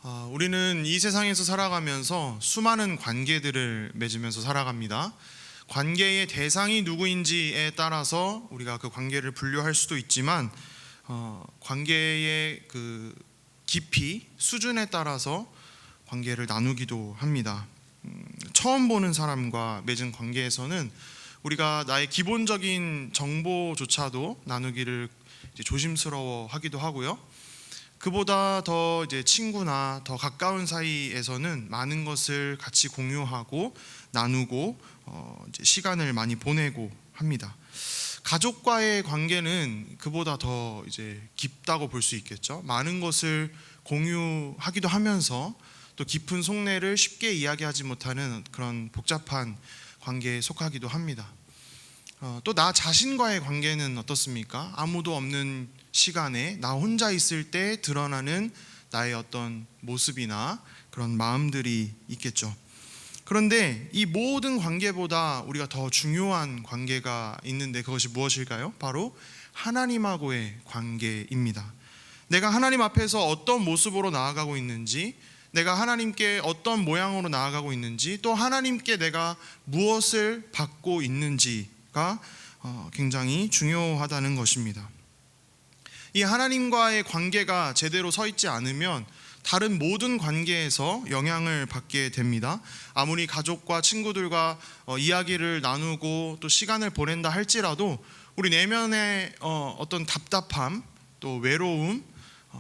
우리는 이 세상에서 살아가면서 수많은 관계들을 맺으면서 살아갑니다. 관계의 대상이 누구인지에 따라서 우리가 그 관계를 분류할 수도 있지만 관계의 그 깊이, 수준에 따라서 관계를 나누기도 합니다. 처음 보는 사람과 맺은 관계에서는 우리가 나의 기본적인 정보조차도 나누기를 조심스러워하기도 하고요. 그보다 더 친구나 더 가까운 사이에서는 많은 것을 같이 공유하고 나누고 시간을 많이 보내고 합니다. 가족과의 관계는 그보다 더 깊다고 볼 수 있겠죠. 많은 것을 공유하기도 하면서 또 깊은 속내를 쉽게 이야기하지 못하는 그런 복잡한 관계에 속하기도 합니다. 또 나 자신과의 관계는 어떻습니까? 아무도 없는 시간에 나 혼자 있을 때 드러나는 나의 어떤 모습이나 그런 마음들이 있겠죠. 그런데 이 모든 관계보다 우리가 더 중요한 관계가 있는데 그것이 무엇일까요? 바로 하나님하고의 관계입니다. 내가 하나님 앞에서 어떤 모습으로 나아가고 있는지, 내가 하나님께 어떤 모양으로 나아가고 있는지, 또 하나님께 내가 무엇을 받고 있는지가 굉장히 중요하다는 것입니다. 이 하나님과의 관계가 제대로 서 있지 않으면 다른 모든 관계에서 영향을 받게 됩니다. 아무리 가족과 친구들과 이야기를 나누고 또 시간을 보낸다 할지라도 우리 내면의 어떤 답답함, 또 외로움,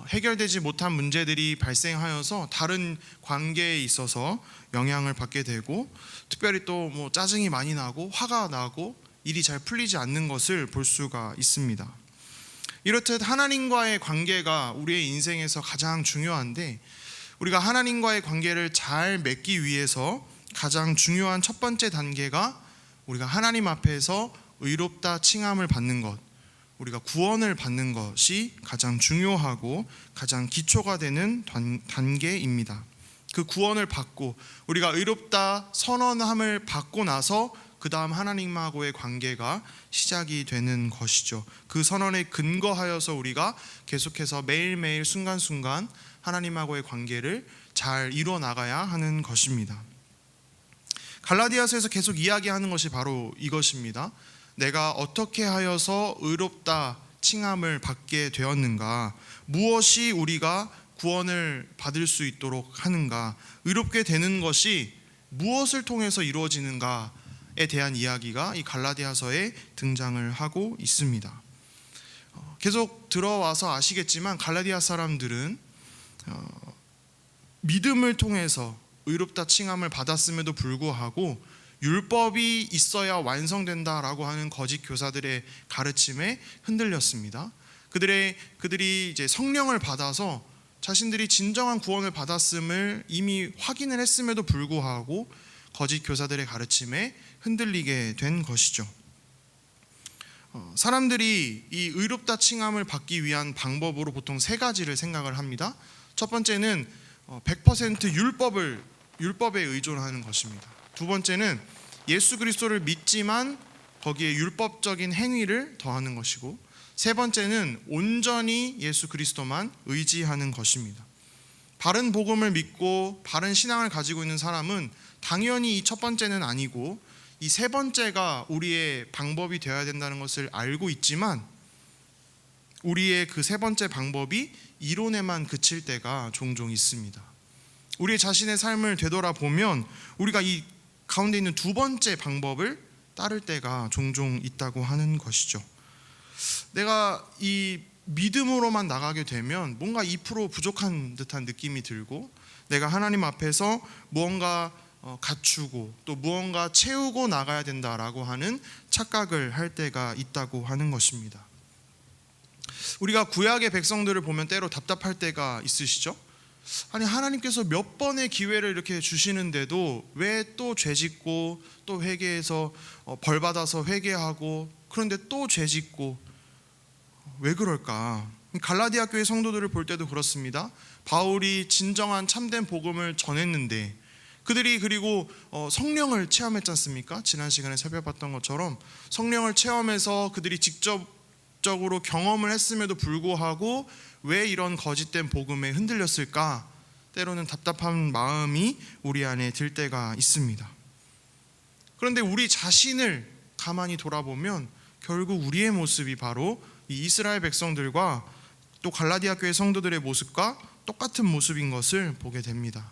해결되지 못한 문제들이 발생하여서 다른 관계에 있어서 영향을 받게 되고, 특별히 또 짜증이 많이 나고 화가 나고 일이 잘 풀리지 않는 것을 볼 수가 있습니다. 이렇듯 하나님과의 관계가 우리의 인생에서 가장 중요한데, 우리가 하나님과의 관계를 잘 맺기 위해서 가장 중요한 첫 번째 단계가 우리가 하나님 앞에서 의롭다 칭함을 받는 것, 우리가 구원을 받는 것이 가장 중요하고 가장 기초가 되는 단계입니다. 그 구원을 받고 우리가 의롭다 선언함을 받고 나서 그 다음 하나님하고의 관계가 시작이 되는 것이죠. 그 선언에 근거하여서 우리가 계속해서 매일매일 순간순간 하나님하고의 관계를 잘 이루어 나가야 하는 것입니다. 갈라디아서에서 계속 이야기하는 것이 바로 이것입니다. 내가 어떻게 하여서 의롭다 칭함을 받게 되었는가, 무엇이 우리가 구원을 받을 수 있도록 하는가, 의롭게 되는 것이 무엇을 통해서 이루어지는가에 대한 이야기가 이 갈라디아서에 등장을 하고 있습니다. 계속 들어와서 아시겠지만 갈라디아 사람들은 믿음을 통해서 의롭다 칭함을 받았음에도 불구하고 율법이 있어야 완성된다라고 하는 거짓 교사들의 가르침에 흔들렸습니다. 그들이 이제 성령을 받아서 자신들이 진정한 구원을 받았음을 이미 확인을 했음에도 불구하고 거짓 교사들의 가르침에 흔들리게 된 것이죠. 사람들이 이 의롭다 칭함을 받기 위한 방법으로 보통 세 가지를 생각을 합니다. 첫 번째는 100% 율법에 의존하는 것입니다. 두 번째는 예수 그리스도를 믿지만 거기에 율법적인 행위를 더하는 것이고, 세 번째는 온전히 예수 그리스도만 의지하는 것입니다. 바른 복음을 믿고 바른 신앙을 가지고 있는 사람은 당연히 이 첫 번째는 아니고 이 세 번째가 우리의 방법이 되어야 된다는 것을 알고 있지만, 우리의 그 세 번째 방법이 이론에만 그칠 때가 종종 있습니다. 우리 자신의 삶을 되돌아보면 우리가 이 가운데 있는 두 번째 방법을 따를 때가 종종 있다고 하는 것이죠. 내가 이 믿음으로만 나가게 되면 뭔가 2% 부족한 듯한 느낌이 들고, 내가 하나님 앞에서 무언가 갖추고 또 무언가 채우고 나가야 된다라고 하는 착각을 할 때가 있다고 하는 것입니다. 우리가 구약의 백성들을 보면 때로 답답할 때가 있으시죠? 아니, 하나님께서 몇 번의 기회를 이렇게 주시는데도 왜 또 죄짓고 또 회개해서 벌받아서 회개하고, 그런데 또 죄짓고, 왜 그럴까? 갈라디아 교회 성도들을 볼 때도 그렇습니다. 바울이 진정한 참된 복음을 전했는데 그들이 그리고 성령을 체험했지 않습니까? 지난 시간에 살펴봤던 것처럼 성령을 체험해서 그들이 직접적으로 경험을 했음에도 불구하고 왜 이런 거짓된 복음에 흔들렸을까? 때로는 답답한 마음이 우리 안에 들 때가 있습니다. 그런데 우리 자신을 가만히 돌아보면 결국 우리의 모습이 바로 이 이스라엘 백성들과 또 갈라디아 교회 성도들의 모습과 똑같은 모습인 것을 보게 됩니다.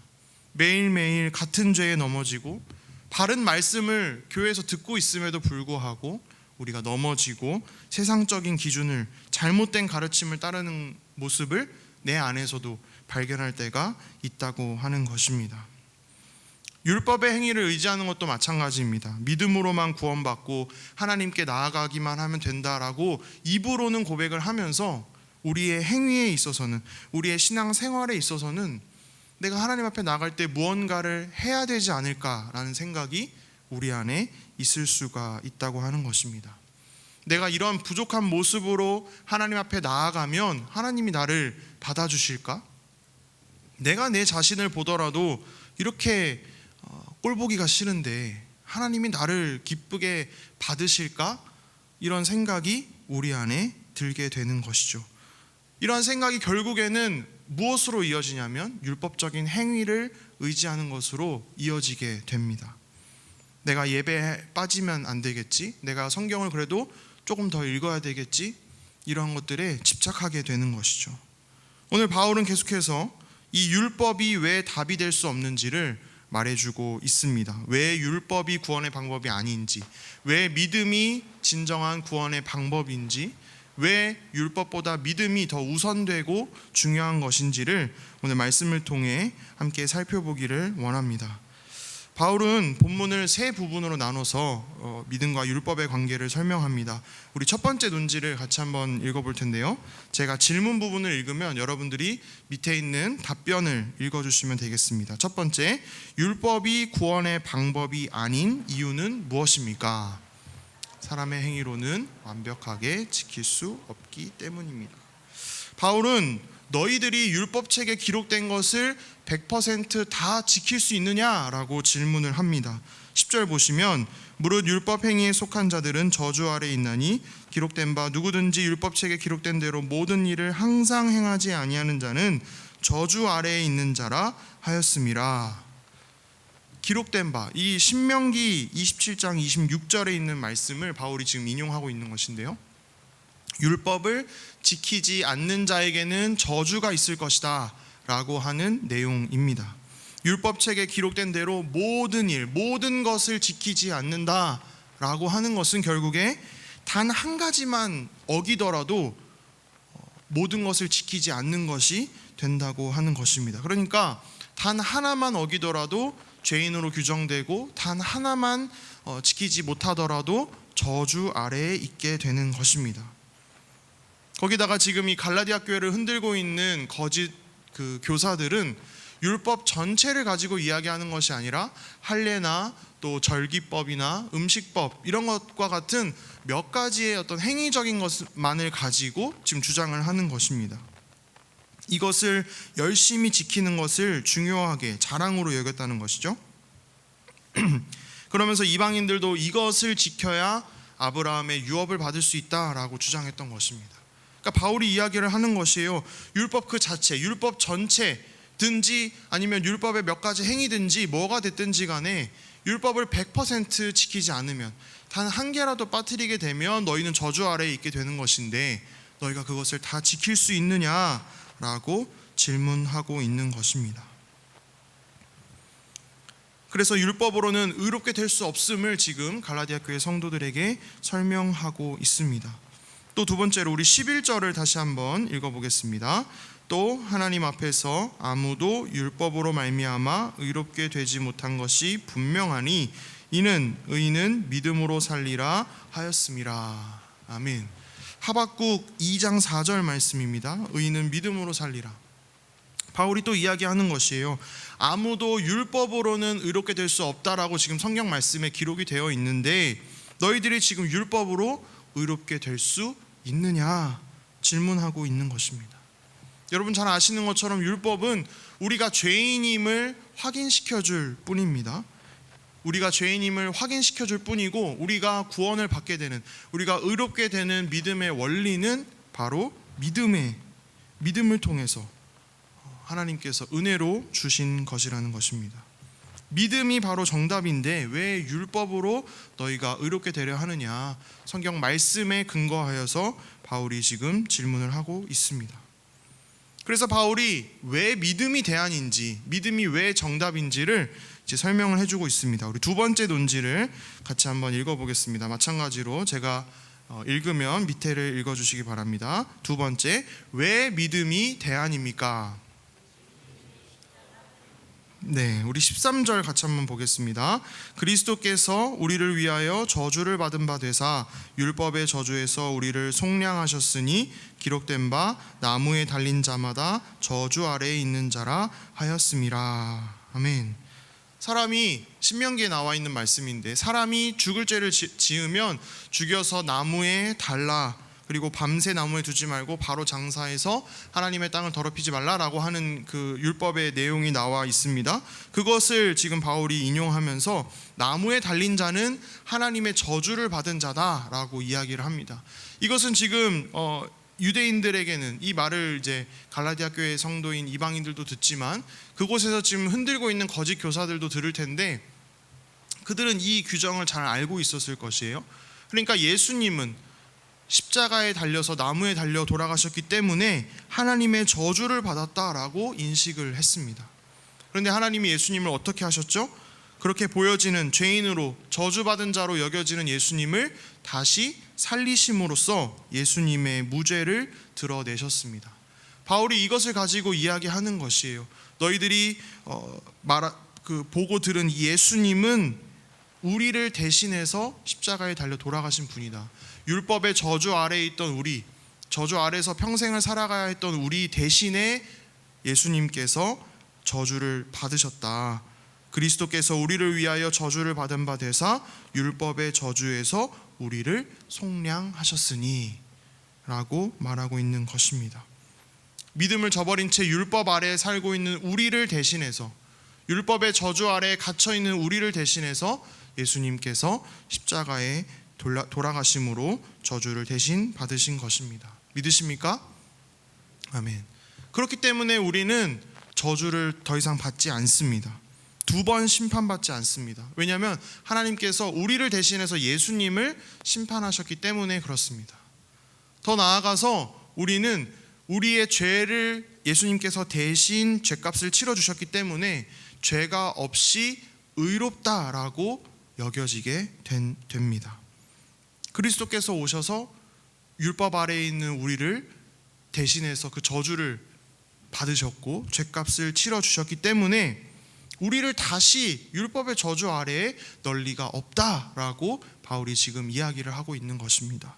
매일매일 같은 죄에 넘어지고 바른 말씀을 교회에서 듣고 있음에도 불구하고 우리가 넘어지고 세상적인 기준을, 잘못된 가르침을 따르는 모습을 내 안에서도 발견할 때가 있다고 하는 것입니다. 율법의 행위를 의지하는 것도 마찬가지입니다. 믿음으로만 구원받고 하나님께 나아가기만 하면 된다라고 입으로는 고백을 하면서 우리의 행위에 있어서는, 우리의 신앙 생활에 있어서는 내가 하나님 앞에 나갈 때 무언가를 해야 되지 않을까라는 생각이 우리 안에 있을 수가 있다고 하는 것입니다. 내가 이런 부족한 모습으로 하나님 앞에 나아가면 하나님이 나를 받아주실까? 내가 내 자신을 보더라도 이렇게 꼴보기가 싫은데 하나님이 나를 기쁘게 받으실까? 이런 생각이 우리 안에 들게 되는 것이죠. 이러한 생각이 결국에는 무엇으로 이어지냐면 율법적인 행위를 의지하는 것으로 이어지게 됩니다. 내가 예배에 빠지면 안 되겠지? 내가 성경을 그래도 조금 더 읽어야 되겠지? 이런 것들에 집착하게 되는 것이죠. 오늘 바울은 계속해서 이 율법이 왜 답이 될 수 없는지를 말해주고 있습니다. 왜 율법이 구원의 방법이 아닌지, 왜 믿음이 진정한 구원의 방법인지, 왜 율법보다 믿음이 더 우선되고 중요한 것인지를 오늘 말씀을 통해 함께 살펴보기를 원합니다. 바울은 본문을 세 부분으로 나눠서 믿음과 율법의 관계를 설명합니다. 우리 첫 번째 논지를 같이 한번 읽어볼 텐데요. 제가 질문 부분을 읽으면 여러분들이 밑에 있는 답변을 읽어주시면 되겠습니다. 첫 번째, 율법이 구원의 방법이 아닌 이유는 무엇입니까? 사람의 행위로는 완벽하게 지킬 수 없기 때문입니다. 바울은 너희들이 율법책에 기록된 것을 100% 지킬 수 있느냐라고 질문을 합니다. 10절 보시면 무릇 율법 행위에 속한 자들은 저주 아래 있나니 기록된 바 누구든지 율법책에 기록된 대로 모든 일을 항상 행하지 아니하는 자는 저주 아래에 있는 자라 하였음이라. 기록된 바, 이 신명기 27장 26절에 있는 말씀을 바울이 지금 인용하고 있는 것인데요, 율법을 지키지 않는 자에게는 저주가 있을 것이다 라고 하는 내용입니다. 율법책에 기록된 대로 모든 일, 모든 것을 지키지 않는다 라고 하는 것은 결국에 단 한 가지만 어기더라도 모든 것을 지키지 않는 것이 된다고 하는 것입니다. 그러니까 단 하나만 어기더라도 죄인으로 규정되고 단 하나만 지키지 못하더라도 저주 아래에 있게 되는 것입니다. 거기다가 지금 이 갈라디아 교회를 흔들고 있는 거짓 교사들은 율법 전체를 가지고 이야기하는 것이 아니라 할례나 또 절기법이나 음식법 이런 것과 같은 몇 가지의 어떤 행위적인 것만을 가지고 지금 주장을 하는 것입니다. 이것을 열심히 지키는 것을 중요하게 자랑으로 여겼다는 것이죠. 그러면서 이방인들도 이것을 지켜야 아브라함의 유업을 받을 수 있다라고 주장했던 것입니다. 그러니까 바울이 이야기를 하는 것이에요. 율법 그 자체, 율법 전체든지 아니면 율법의 몇 가지 행위든지 뭐가 됐든지 간에 율법을 100% 지키지 않으면, 단 한 개라도 빠뜨리게 되면 너희는 저주 아래에 있게 되는 것인데 너희가 그것을 다 지킬 수 있느냐라고 질문하고 있는 것입니다. 그래서 율법으로는 의롭게 될 수 없음을 지금 갈라디아 교회 성도들에게 설명하고 있습니다. 또 두 번째로 우리 11절을 다시 한번 읽어보겠습니다. 또 하나님 앞에서 아무도 율법으로 말미암아 의롭게 되지 못한 것이 분명하니 이는 의인은 믿음으로 살리라 하였음이라. 아멘. 하박국 2장 4절 말씀입니다. 의인은 믿음으로 살리라. 바울이 또 이야기하는 것이에요. 아무도 율법으로는 의롭게 될 수 없다라고 지금 성경 말씀에 기록이 되어 있는데 너희들이 지금 율법으로 의롭게 될 수 있느냐 질문하고 있는 것입니다. 여러분 잘 아시는 것처럼 율법은 우리가 죄인임을 확인시켜 줄 뿐입니다. 우리가 죄인임을 확인시켜 줄 뿐이고 우리가 구원을 받게 되는, 우리가 의롭게 되는 믿음의 원리는 바로 믿음을 통해서 하나님께서 은혜로 주신 것이라는 것입니다. 믿음이 바로 정답인데 왜 율법으로 너희가 의롭게 되려 하느냐, 성경 말씀에 근거하여서 바울이 지금 질문을 하고 있습니다. 그래서 바울이 왜 믿음이 대안인지, 믿음이 왜 정답인지를 이제 설명을 해주고 있습니다. 우리 두 번째 논지를 같이 한번 읽어보겠습니다. 마찬가지로 제가 읽으면 밑에를 읽어주시기 바랍니다. 두 번째, 왜 믿음이 대안입니까? 네, 우리 13절 같이 한번 보겠습니다. 그리스도께서 우리를 위하여 저주를 받은 바 되사 율법의 저주에서 우리를 속량하셨으니 기록된 바 나무에 달린 자마다 저주 아래에 있는 자라 하였음이라. 아멘. 사람이 신명기에 나와 있는 말씀인데, 사람이 죽을 죄를 지으면 죽여서 나무에 달라, 그리고 밤새 나무에 두지 말고 바로 장사해서 하나님의 땅을 더럽히지 말라라고 하는 그 율법의 내용이 나와 있습니다. 그것을 지금 바울이 인용하면서 나무에 달린 자는 하나님의 저주를 받은 자다라고 이야기를 합니다. 이것은 지금 유대인들에게는 이 말을 이제 갈라디아 교회 성도인 이방인들도 듣지만 그곳에서 지금 흔들고 있는 거짓 교사들도 들을 텐데, 그들은 이 규정을 잘 알고 있었을 것이에요. 그러니까 예수님은 십자가에 달려서 나무에 달려 돌아가셨기 때문에 하나님의 저주를 받았다라고 인식을 했습니다. 그런데 하나님이 예수님을 어떻게 하셨죠? 그렇게 보여지는 죄인으로 저주받은 자로 여겨지는 예수님을 다시 살리심으로써 예수님의 무죄를 드러내셨습니다. 바울이 이것을 가지고 이야기하는 것이에요. 너희들이 보고 들은 예수님은 우리를 대신해서 십자가에 달려 돌아가신 분이다. 율법의 저주 아래에 있던 우리, 저주 아래에서 평생을 살아가야 했던 우리 대신에 예수님께서 저주를 받으셨다. 그리스도께서 우리를 위하여 저주를 받은 바 되사 율법의 저주에서 우리를 속량하셨으니 라고 말하고 있는 것입니다. 믿음을 저버린 채 율법 아래에 살고 있는 우리를 대신해서, 율법의 저주 아래에 갇혀 있는 우리를 대신해서 예수님께서 십자가에 돌아가심으로 저주를 대신 받으신 것입니다. 믿으십니까? 아멘. 그렇기 때문에 우리는 저주를 더 이상 받지 않습니다. 두 번 심판받지 않습니다. 왜냐하면 하나님께서 우리를 대신해서 예수님을 심판하셨기 때문에 그렇습니다. 더 나아가서 우리는 우리의 죄를 예수님께서 대신 죄값을 치러주셨기 때문에 죄가 없이 의롭다라고 여겨지게 됩니다. 그리스도께서 오셔서 율법 아래에 있는 우리를 대신해서 그 저주를 받으셨고 죄값을 치러주셨기 때문에 우리를 다시 율법의 저주 아래에 널 리가 없다라고 바울이 지금 이야기를 하고 있는 것입니다.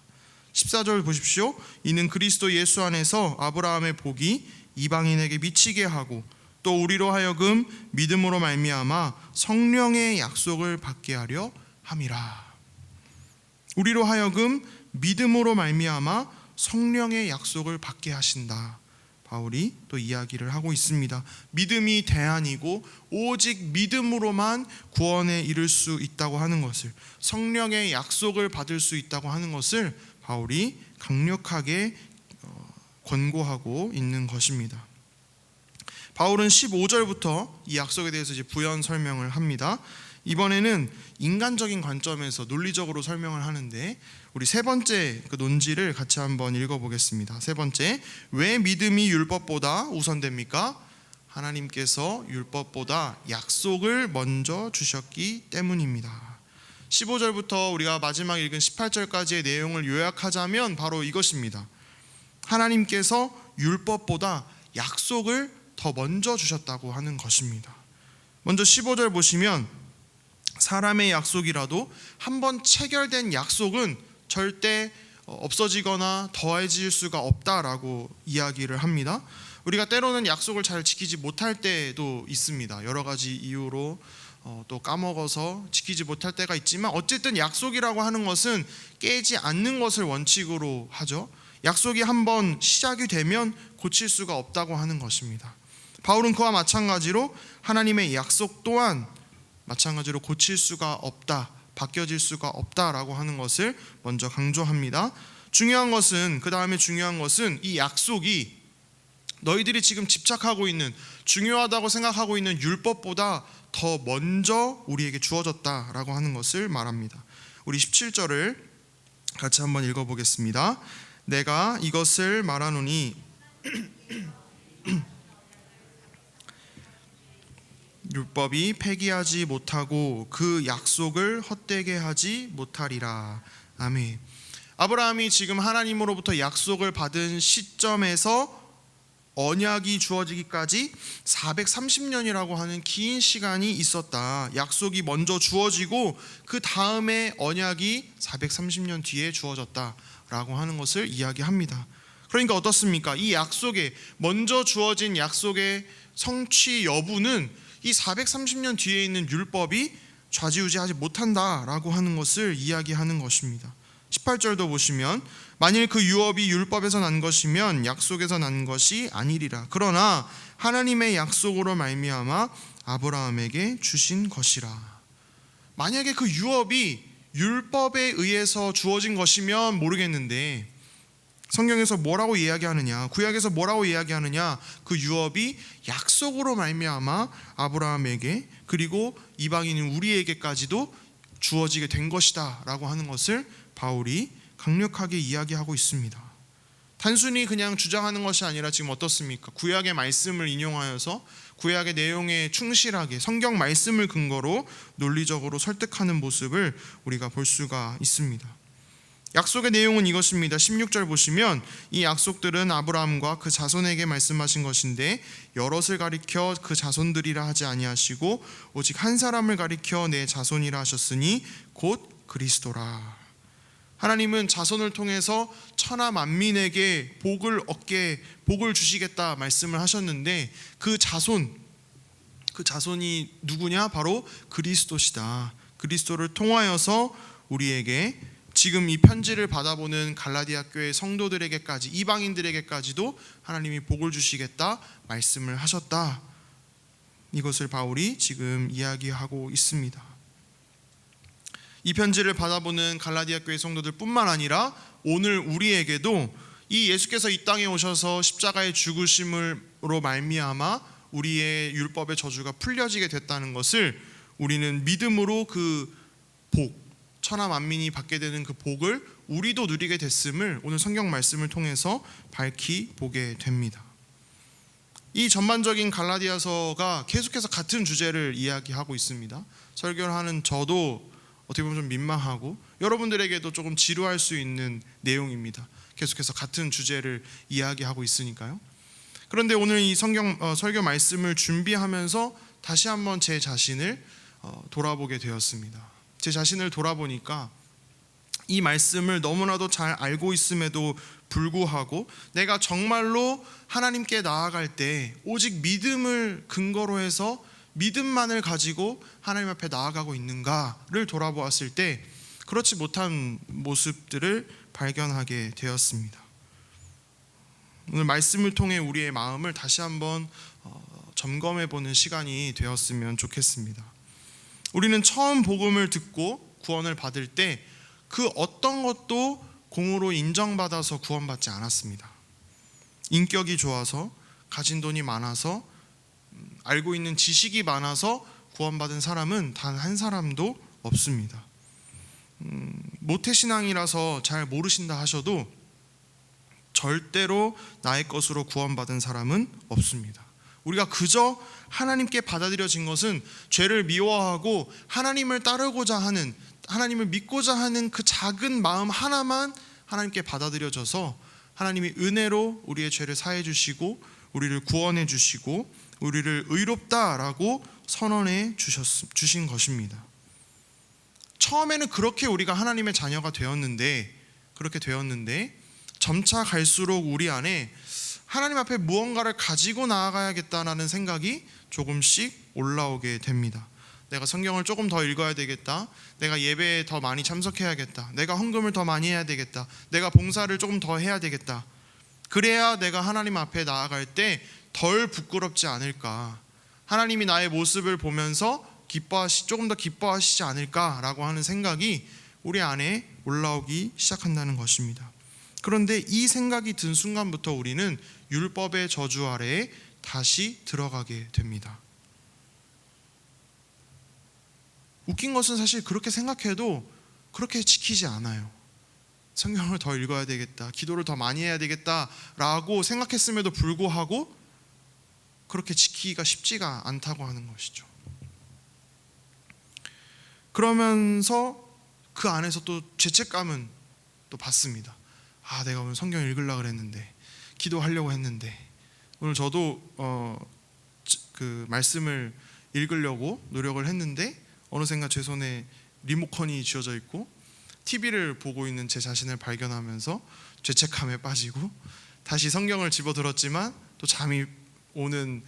14절 보십시오. 이는 그리스도 예수 안에서 아브라함의 복이 이방인에게 미치게 하고 또 우리로 하여금 믿음으로 말미암아 성령의 약속을 받게 하려 함이라. 우리로 하여금 믿음으로 말미암아 성령의 약속을 받게 하신다. 바울이 또 이야기를 하고 있습니다. 믿음이 대안이고 오직 믿음으로만 구원에 이를 수 있다고 하는 것을, 성령의 약속을 받을 수 있다고 하는 것을 바울이 강력하게 권고하고 있는 것입니다. 바울은 15절부터 이 약속에 대해서 이제 부연 설명을 합니다. 이번에는 인간적인 관점에서 논리적으로 설명을 하는데, 우리 세 번째 그 논지를 같이 한번 읽어보겠습니다. 세 번째, 왜 믿음이 율법보다 우선됩니까? 하나님께서 율법보다 약속을 먼저 주셨기 때문입니다. 15절부터 우리가 마지막 읽은 18절까지의 내용을 요약하자면 바로 이것입니다. 하나님께서 율법보다 약속을 더 먼저 주셨다고 하는 것입니다. 먼저 15절 보시면 사람의 약속이라도 한번 체결된 약속은 절대 없어지거나 더해질 수가 없다라고 이야기를 합니다. 우리가 때로는 약속을 잘 지키지 못할 때도 있습니다. 여러 가지 이유로 또 까먹어서 지키지 못할 때가 있지만 어쨌든 약속이라고 하는 것은 깨지 않는 것을 원칙으로 하죠. 약속이 한번 시작이 되면 고칠 수가 없다고 하는 것입니다. 바울은 그와 마찬가지로 하나님의 약속 또한 마찬가지로 고칠 수가 없다, 바뀌어질 수가 없다라고 하는 것을 먼저 강조합니다. 그 다음에 중요한 것은 이 약속이 너희들이 지금 집착하고 있는, 중요하다고 생각하고 있는 율법보다 더 먼저 우리에게 주어졌다라고 하는 것을 말합니다. 우리 17절을 같이 한번 읽어보겠습니다. 내가 이것을 말하노니 율법이 폐기하지 못하고 그 약속을 헛되게 하지 못하리라. 아멘. 아브라함이 지금 하나님으로부터 약속을 받은 시점에서 언약이 주어지기까지 430년이라고 하는 긴 시간이 있었다. 약속이 먼저 주어지고 그 다음에 언약이 430년 뒤에 주어졌다라고 하는 것을 이야기합니다. 그러니까 어떻습니까? 이 약속에 먼저 주어진 약속의 성취 여부는 이 430년 뒤에 있는 율법이 좌지우지하지 못한다라고 하는 것을 이야기하는 것입니다. 18절도 보시면 만일 그 유업이 율법에서 난 것이면 약속에서 난 것이 아니리라. 그러나 하나님의 약속으로 말미암아 아브라함에게 주신 것이라. 만약에 그 유업이 율법에 의해서 주어진 것이면 모르겠는데 성경에서 뭐라고 이야기하느냐, 구약에서 뭐라고 이야기하느냐, 그 유업이 약속으로 말미암아 아브라함에게 그리고 이방인인 우리에게까지도 주어지게 된 것이다 라고 하는 것을 바울이 강력하게 이야기하고 있습니다. 단순히 그냥 주장하는 것이 아니라 지금 어떻습니까? 구약의 말씀을 인용하여서 구약의 내용에 충실하게 성경 말씀을 근거로 논리적으로 설득하는 모습을 우리가 볼 수가 있습니다. 약속의 내용은 이것입니다. 16절 보시면 이 약속들은 아브라함과 그 자손에게 말씀하신 것인데 여럿을 가리켜 그 자손들이라 하지 아니하시고 오직 한 사람을 가리켜 내 자손이라 하셨으니 곧 그리스도라. 하나님은 자손을 통해서 천하 만민에게 복을 주시겠다 말씀을 하셨는데 그 자손이 누구냐? 바로 그리스도시다. 그리스도를 통하여서 우리에게 지금 이 편지를 받아보는 갈라디아 교회 성도들에게까지, 이방인들에게까지도 하나님이 복을 주시겠다 말씀을 하셨다. 이것을 바울이 지금 이야기하고 있습니다. 이 편지를 받아보는 갈라디아 교회 성도들 뿐만 아니라 오늘 우리에게도 이 예수께서 이 땅에 오셔서 십자가의 죽으심으로 말미암아 우리의 율법의 저주가 풀려지게 됐다는 것을 우리는 믿음으로 그 복, 천하 만민이 받게 되는 그 복을 우리도 누리게 됐음을 오늘 성경 말씀을 통해서 밝히 보게 됩니다. 이 전반적인 갈라디아서가 계속해서 같은 주제를 이야기하고 있습니다. 설교를 하는 저도 어떻게 보면 좀 민망하고 여러분들에게도 조금 지루할 수 있는 내용입니다. 계속해서 같은 주제를 이야기하고 있으니까요. 그런데 오늘 이 설교 말씀을 준비하면서 다시 한번 제 자신을 돌아보게 되었습니다. 제 자신을 돌아보니까 이 말씀을 너무나도 잘 알고 있음에도 불구하고 내가 정말로 하나님께 나아갈 때 오직 믿음을 근거로 해서 믿음만을 가지고 하나님 앞에 나아가고 있는가를 돌아보았을 때 그렇지 못한 모습들을 발견하게 되었습니다. 오늘 말씀을 통해 우리의 마음을 다시 한번 점검해보는 시간이 되었으면 좋겠습니다. 우리는 처음 복음을 듣고 구원을 받을 때 그 어떤 것도 공으로 인정받아서 구원받지 않았습니다. 인격이 좋아서, 가진 돈이 많아서, 알고 있는 지식이 많아서 구원받은 사람은 단 한 사람도 없습니다. 모태신앙이라서 잘 모르신다 하셔도 절대로 나의 것으로 구원받은 사람은 없습니다. 우리가 그저 하나님께 받아들여진 것은 죄를 미워하고 하나님을 따르고자 하는, 하나님을 믿고자 하는 그 작은 마음 하나만 하나님께 받아들여져서 하나님이 은혜로 우리의 죄를 사해 주시고 우리를 구원해 주시고 우리를 의롭다라고 선언해 주신 것입니다. 처음에는 그렇게 우리가 하나님의 자녀가 그렇게 되었는데 점차 갈수록 우리 안에 하나님 앞에 무언가를 가지고 나아가야겠다라는 생각이 조금씩 올라오게 됩니다. 내가 성경을 조금 더 읽어야 되겠다. 내가 예배에 더 많이 참석해야겠다. 내가 헌금을 더 많이 해야 되겠다. 내가 봉사를 조금 더 해야 되겠다. 그래야 내가 하나님 앞에 나아갈 때 덜 부끄럽지 않을까. 하나님이 나의 모습을 보면서 조금 더 기뻐하시지 않을까라고 하는 생각이 우리 안에 올라오기 시작한다는 것입니다. 그런데 이 생각이 든 순간부터 우리는 율법의 저주 아래에 다시 들어가게 됩니다. 웃긴 것은 사실 그렇게 생각해도 그렇게 지키지 않아요. 성경을 더 읽어야 되겠다, 기도를 더 많이 해야 되겠다라고 생각했음에도 불구하고 그렇게 지키기가 쉽지가 않다고 하는 것이죠. 그러면서 그 안에서 또 죄책감은 또 받습니다. 내가 오늘 성경 읽으려고 그랬는데, 기도하려고 했는데, 오늘 저도 그 말씀을 읽으려고 노력을 했는데 어느샌가 제 손에 리모컨이 쥐어져 있고 TV를 보고 있는 제 자신을 발견하면서 죄책감에 빠지고, 다시 성경을 집어들었지만 또 잠이 오는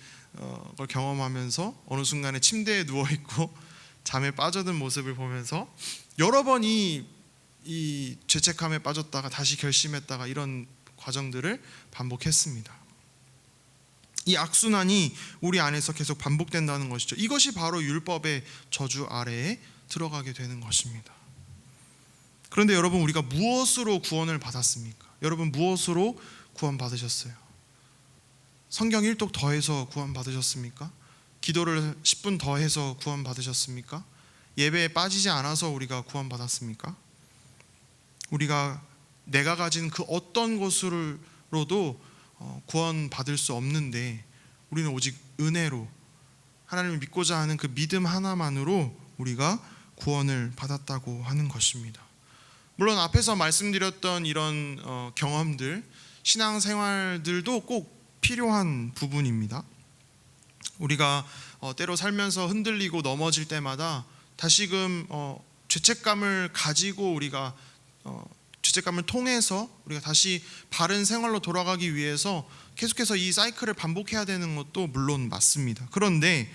걸 경험하면서 어느 순간에 침대에 누워있고 잠에 빠져든 모습을 보면서 여러 번 이 죄책감에 빠졌다가 다시 결심했다가 이런 과정들을 반복했습니다. 이 악순환이 우리 안에서 계속 반복된다는 것이죠. 이것이 바로 율법의 저주 아래에 들어가게 되는 것입니다. 그런데 여러분, 우리가 무엇으로 구원을 받았습니까? 여러분, 무엇으로 구원 받으셨어요? 성경 1독 더해서 구원 받으셨습니까? 기도를 10분 더해서 구원 받으셨습니까? 예배에 빠지지 않아서 우리가 구원 받았습니까? 우리가 내가 가진 그 어떤 것으로도 구원 받을 수 없는데, 우리는 오직 은혜로, 하나님을 믿고자 하는 그 믿음 하나만으로 우리가 구원을 받았다고 하는 것입니다. 물론 앞에서 말씀드렸던 이런 경험들, 신앙생활들도 꼭 필요한 부분입니다. 우리가 때로 살면서 흔들리고 넘어질 때마다 다시금 죄책감을 가지고 우리가 죄책감을 통해서 우리가 다시 바른 생활로 돌아가기 위해서 계속해서 이 사이클을 반복해야 되는 것도 물론 맞습니다. 그런데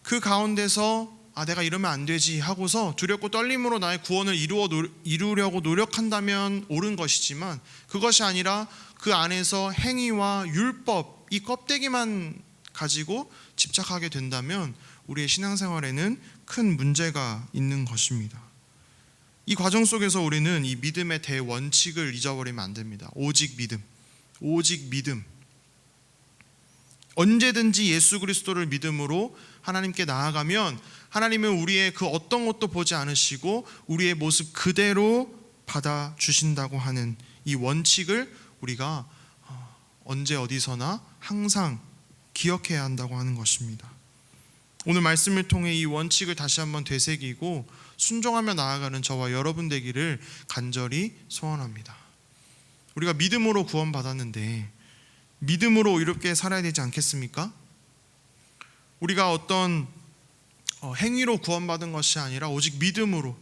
그 가운데서 내가 이러면 안 되지 하고서 두렵고 떨림으로 나의 구원을 이루려고 노력한다면 옳은 것이지만, 그것이 아니라 그 안에서 행위와 율법, 이 껍데기만 가지고 집착하게 된다면 우리의 신앙생활에는 큰 문제가 있는 것입니다. 이 과정 속에서 우리는 이 믿음의 대원칙을 잊어버리면 안 됩니다. 오직 믿음. 언제든지 예수 그리스도를 믿음으로 하나님께 나아가면 하나님은 우리의 그 어떤 것도 보지 않으시고 우리의 모습 그대로 받아주신다고 하는 이 원칙을 우리가 언제 어디서나 항상 기억해야 한다고 하는 것입니다. 오늘 말씀을 통해 이 원칙을 다시 한번 되새기고 순종하며 나아가는 저와 여러분 되기를 간절히 소원합니다. 우리가 믿음으로 구원받았는데 믿음으로 이롭게 살아야 되지 않겠습니까? 우리가 어떤 행위로 구원받은 것이 아니라 오직 믿음으로,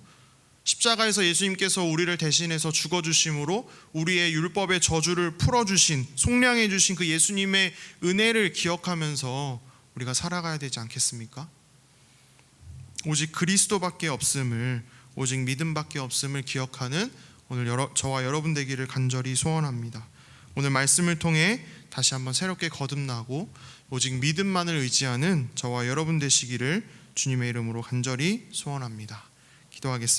십자가에서 예수님께서 우리를 대신해서 죽어주심으로 우리의 율법의 저주를 풀어주신, 속량해 주신 그 예수님의 은혜를 기억하면서 우리가 살아가야 되지 않겠습니까? 오직 그리스도밖에 없음을, 오직 믿음밖에 없음을 기억하는 오늘 저와 여러분 되기를 간절히 소원합니다. 오늘 말씀을 통해 다시 한번 새롭게 거듭나고 오직 믿음만을 의지하는 저와 여러분 되시기를 주님의 이름으로 간절히 소원합니다. 기도하겠습니다.